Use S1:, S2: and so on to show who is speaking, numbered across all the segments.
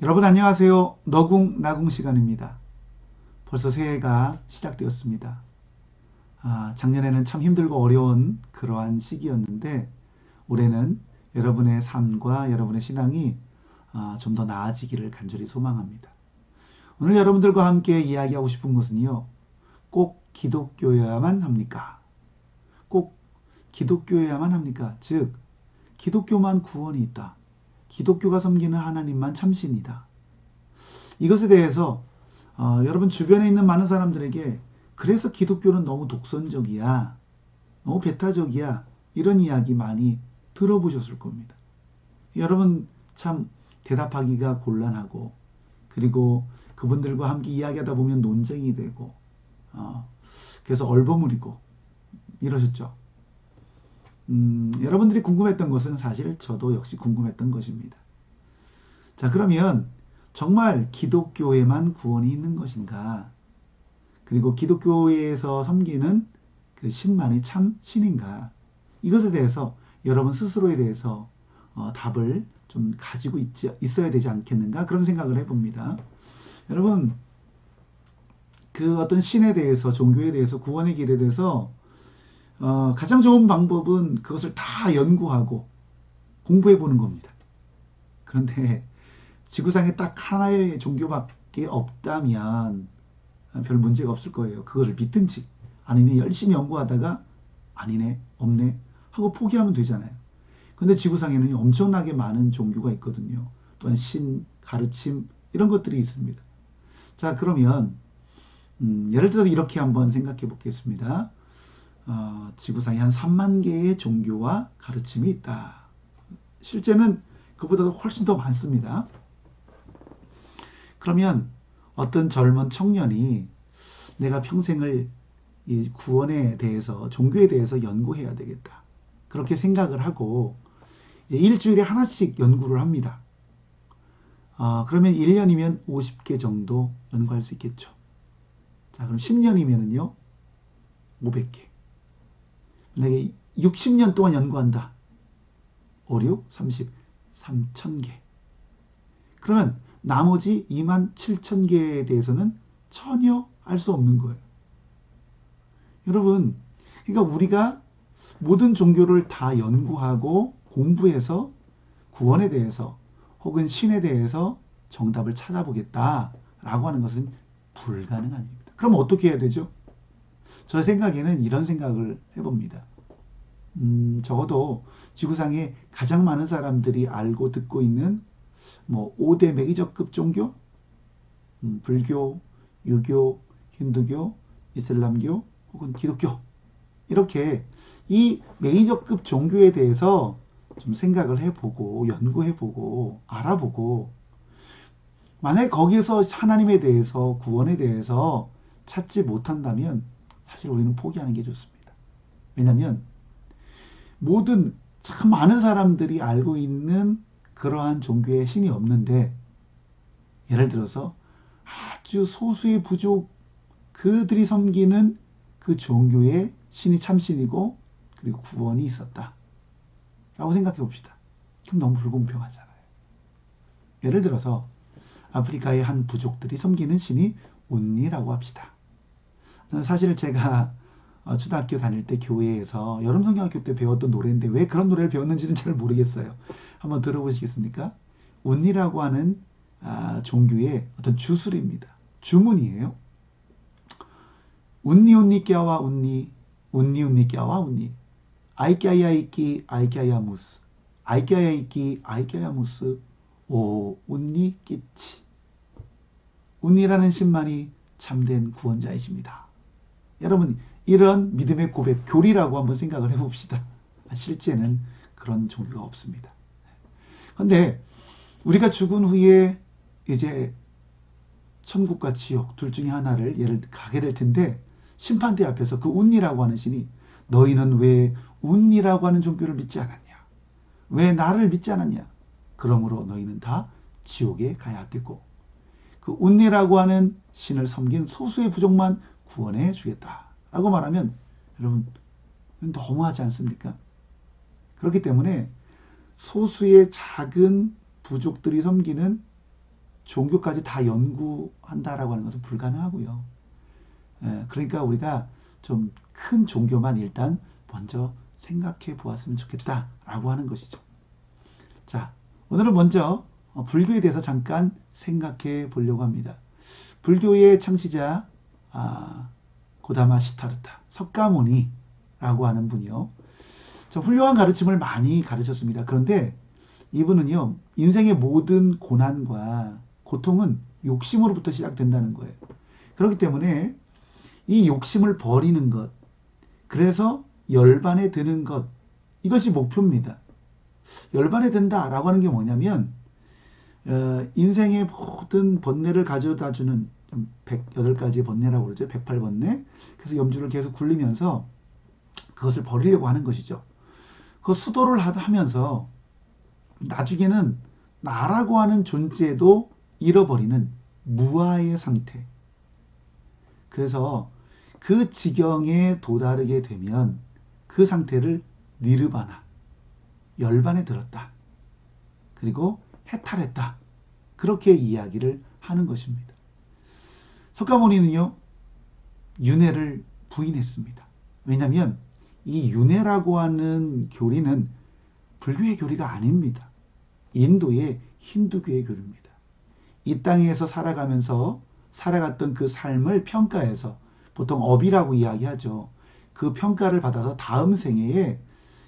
S1: 여러분 안녕하세요. 너궁 나궁 시간입니다. 벌써 새해가 시작되었습니다. 작년에는 참 힘들고 어려운 그러한 시기였는데 올해는 여러분의 삶과 여러분의 신앙이 좀 더 나아지기를 간절히 소망합니다. 오늘 여러분들과 함께 이야기하고 싶은 것은요. 꼭 기독교여야만 합니까? 꼭 기독교여야만 합니까? 즉 기독교만 구원이 있다. 기독교가 섬기는 하나님만 참신이다. 이것에 대해서 여러분 주변에 있는 많은 사람들에게 그래서 기독교는 너무 독선적이야, 너무 배타적이야 이런 이야기 많이 들어보셨을 겁니다. 여러분 참 대답하기가 곤란하고 그리고 그분들과 함께 이야기하다 보면 논쟁이 되고 그래서 얼버무리고 이러셨죠. 여러분들이 궁금했던 것은 사실 저도 역시 궁금했던 것입니다. 자, 그러면 정말 기독교에만 구원이 있는 것인가? 그리고 기독교에서 섬기는 그 신만이 참 신인가? 이것에 대해서 여러분 스스로에 대해서 답을 좀 가지고 있어야 되지 않겠는가? 그런 생각을 해봅니다. 여러분, 그 어떤 신에 대해서, 종교에 대해서, 구원의 길에 대해서 가장 좋은 방법은 그것을 다 연구하고 공부해 보는 겁니다. 그런데 지구상에 딱 하나의 종교밖에 없다면 별 문제가 없을 거예요. 그거를 믿든지 아니면 열심히 연구하다가 아니네, 없네 하고 포기하면 되잖아요. 근데 지구상에는 엄청나게 많은 종교가 있거든요. 또한 신, 가르침 이런 것들이 있습니다. 자, 그러면 예를 들어서 이렇게 한번 생각해 보겠습니다. 지구상에 한 3만 개의 종교와 가르침이 있다. 실제는 그보다 훨씬 더 많습니다. 그러면 어떤 젊은 청년이 내가 평생을 이 구원에 대해서, 종교에 대해서 연구해야 되겠다. 그렇게 생각을 하고 일주일에 하나씩 연구를 합니다. 그러면 1년이면 50개 정도 연구할 수 있겠죠. 자, 그럼 10년이면은요, 500개. 만약에 60년 동안 연구한다. 5, 6, 30, 3,000개. 그러면 나머지 2만 7천 개에 대해서는 전혀 알 수 없는 거예요. 여러분, 그러니까 우리가 모든 종교를 다 연구하고 공부해서 구원에 대해서 혹은 신에 대해서 정답을 찾아보겠다라고 하는 것은 불가능한 일입니다. 그럼 어떻게 해야 되죠? 저 생각에는 이런 생각을 해봅니다. 적어도 지구상에 가장 많은 사람들이 알고 듣고 있는 뭐 5대 메이저급 종교, 불교, 유교, 힌두교, 이슬람교 혹은 기독교 이렇게 이 메이저급 종교에 대해서 좀 생각을 해보고 연구해보고 알아보고 만약에 거기에서 하나님에 대해서 구원에 대해서 찾지 못한다면 사실 우리는 포기하는 게 좋습니다. 왜냐하면 모든 참 많은 사람들이 알고 있는 그러한 종교의 신이 없는데 예를 들어서 아주 소수의 부족 그들이 섬기는 그 종교의 신이 참신이고 그리고 구원이 있었다 라고 생각해 봅시다. 그럼 너무 불공평하잖아요. 예를 들어서 아프리카의 한 부족들이 섬기는 신이 운니라고 합시다. 사실 제가 초등학교 다닐 때 교회에서 여름성경학교 때 배웠던 노래인데 왜 그런 노래를 배웠는지는 잘 모르겠어요. 한번 들어보시겠습니까? 운니라고 하는 종교의 어떤 주술입니다. 주문이에요. 운니 운니 껴와 운니 운니 운니 껴와 운니 아이끼아야 이끼 아이끼아야 무스 아이끼아야 이끼 아이끼아야 무스 오 운니 끼치 운니라는 신만이 참된 구원자이십니다. 여러분 이런 믿음의 고백 교리라고 한번 생각을 해봅시다. 실제는 그런 종교가 없습니다. 그런데 우리가 죽은 후에 이제 천국과 지옥 둘 중에 하나를 예를 가게 될 텐데 심판대 앞에서 그 운이라고 하는 신이 너희는 왜 운이라고 하는 종교를 믿지 않았냐? 왜 나를 믿지 않았냐? 그러므로 너희는 다 지옥에 가야 하겠고 그 운이라고 하는 신을 섬긴 소수의 부족만 구원해 주겠다라고 말하면 여러분 너무하지 않습니까? 그렇기 때문에 소수의 작은 부족들이 섬기는 종교까지 다 연구한다라고 하는 것은 불가능하고요. 그러니까 우리가 좀 큰 종교만 일단 먼저 생각해 보았으면 좋겠다라고 하는 것이죠. 자, 오늘은 먼저 불교에 대해서 잠깐 생각해 보려고 합니다. 불교의 창시자 고다마 시타르타 석가모니라고 하는 분이요. 저 훌륭한 가르침을 많이 가르쳤습니다. 그런데 이분은요, 인생의 모든 고난과 고통은 욕심으로부터 시작된다는 거예요. 그렇기 때문에 이 욕심을 버리는 것, 그래서 열반에 드는 것, 이것이 목표입니다. 열반에 든다라고 하는 게 뭐냐면 인생의 모든 번뇌를 가져다 주는 108가지 번뇌라고 그러죠. 108번뇌. 그래서 염주를 계속 굴리면서 그것을 버리려고 하는 것이죠. 그 수도를 하면서 나중에는 나라고 하는 존재도 잃어버리는 무아의 상태. 그래서 그 지경에 도달하게 되면 그 상태를 니르바나, 열반에 들었다. 그리고 해탈했다. 그렇게 이야기를 하는 것입니다. 석가모니는요, 윤회를 부인했습니다. 왜냐하면 이 윤회라고 하는 교리는 불교의 교리가 아닙니다. 인도의 힌두교의 교리입니다. 이 땅에서 살아가면서 살아갔던 그 삶을 평가해서 보통 업이라고 이야기하죠. 그 평가를 받아서 다음 생애에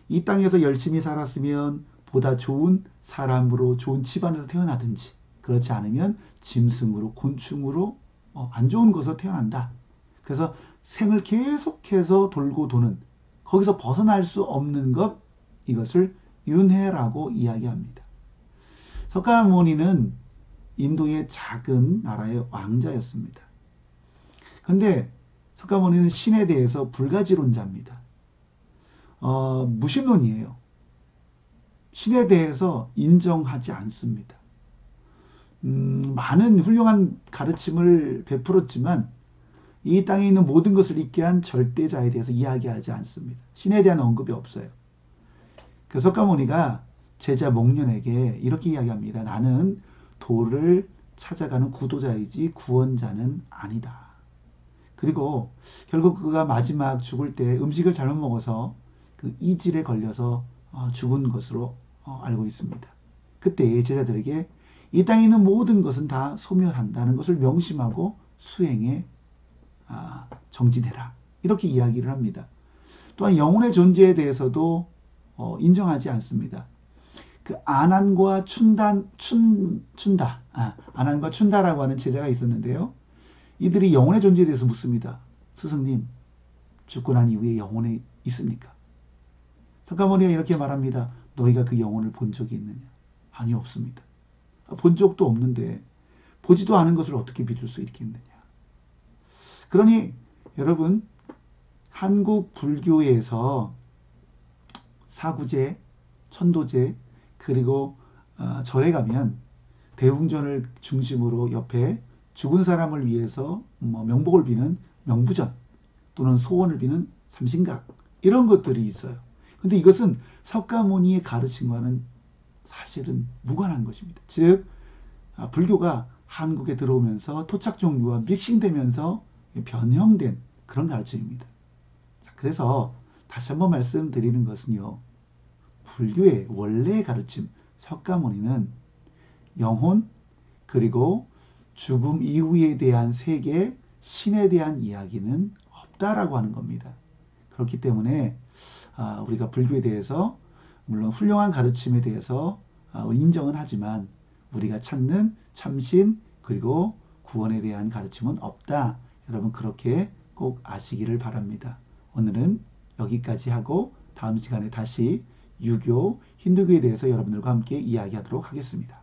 S1: 이 땅에서 열심히 살았으면 보다 좋은 사람으로 좋은 집안에서 태어나든지 그렇지 않으면 짐승으로 곤충으로 안 좋은 것으로 태어난다. 그래서 생을 계속해서 돌고 도는 거기서 벗어날 수 없는 것, 이것을 윤회라고 이야기합니다. 석가모니는 인도의 작은 나라의 왕자였습니다. 그런데 석가모니는 신에 대해서 불가지론자입니다. 무신론이에요. 신에 대해서 인정하지 않습니다. 많은 훌륭한 가르침을 베풀었지만 이 땅에 있는 모든 것을 있게 한 절대자에 대해서 이야기하지 않습니다. 신에 대한 언급이 없어요. 그 석가모니가 제자 목련에게 이렇게 이야기합니다. 나는 도를 찾아가는 구도자이지 구원자는 아니다. 그리고 결국 그가 마지막 죽을 때 음식을 잘못 먹어서 그 이질에 걸려서 죽은 것으로 알고 있습니다. 그때 제자들에게 이 땅에 있는 모든 것은 다 소멸한다는 것을 명심하고 수행에 정진해라. 이렇게 이야기를 합니다. 또한 영혼의 존재에 대해서도 인정하지 않습니다. 그 아난과 아난과 춘다라고 하는 제자가 있었는데요. 이들이 영혼의 존재에 대해서 묻습니다. 스승님, 죽고 난 이후에 영혼이 있습니까? 석가모니가 이렇게 말합니다. 너희가 그 영혼을 본 적이 있느냐? 아니, 없습니다. 본 적도 없는데 보지도 않은 것을 어떻게 믿을 수 있겠느냐? 그러니 여러분, 한국 불교에서 사구제, 천도제, 그리고 절에 가면 대웅전을 중심으로 옆에 죽은 사람을 위해서 명복을 비는 명부전 또는 소원을 비는 삼신각 이런 것들이 있어요. 근데 이것은 석가모니의 가르침과는 사실은 무관한 것입니다. 즉 불교가 한국에 들어오면서 토착종교와 믹싱되면서 변형된 그런 가르침입니다. 자, 그래서 다시 한번 말씀드리는 것은요. 불교의 원래의 가르침 석가모니는 영혼 그리고 죽음 이후에 대한 세계, 신에 대한 이야기는 없다라고 하는 겁니다. 그렇기 때문에 우리가 불교에 대해서 물론 훌륭한 가르침에 대해서 인정은 하지만 우리가 찾는 참신 그리고 구원에 대한 가르침은 없다. 여러분 그렇게 꼭 아시기를 바랍니다. 오늘은 여기까지 하고 다음 시간에 다시 유교, 힌두교에 대해서 여러분들과 함께 이야기하도록 하겠습니다.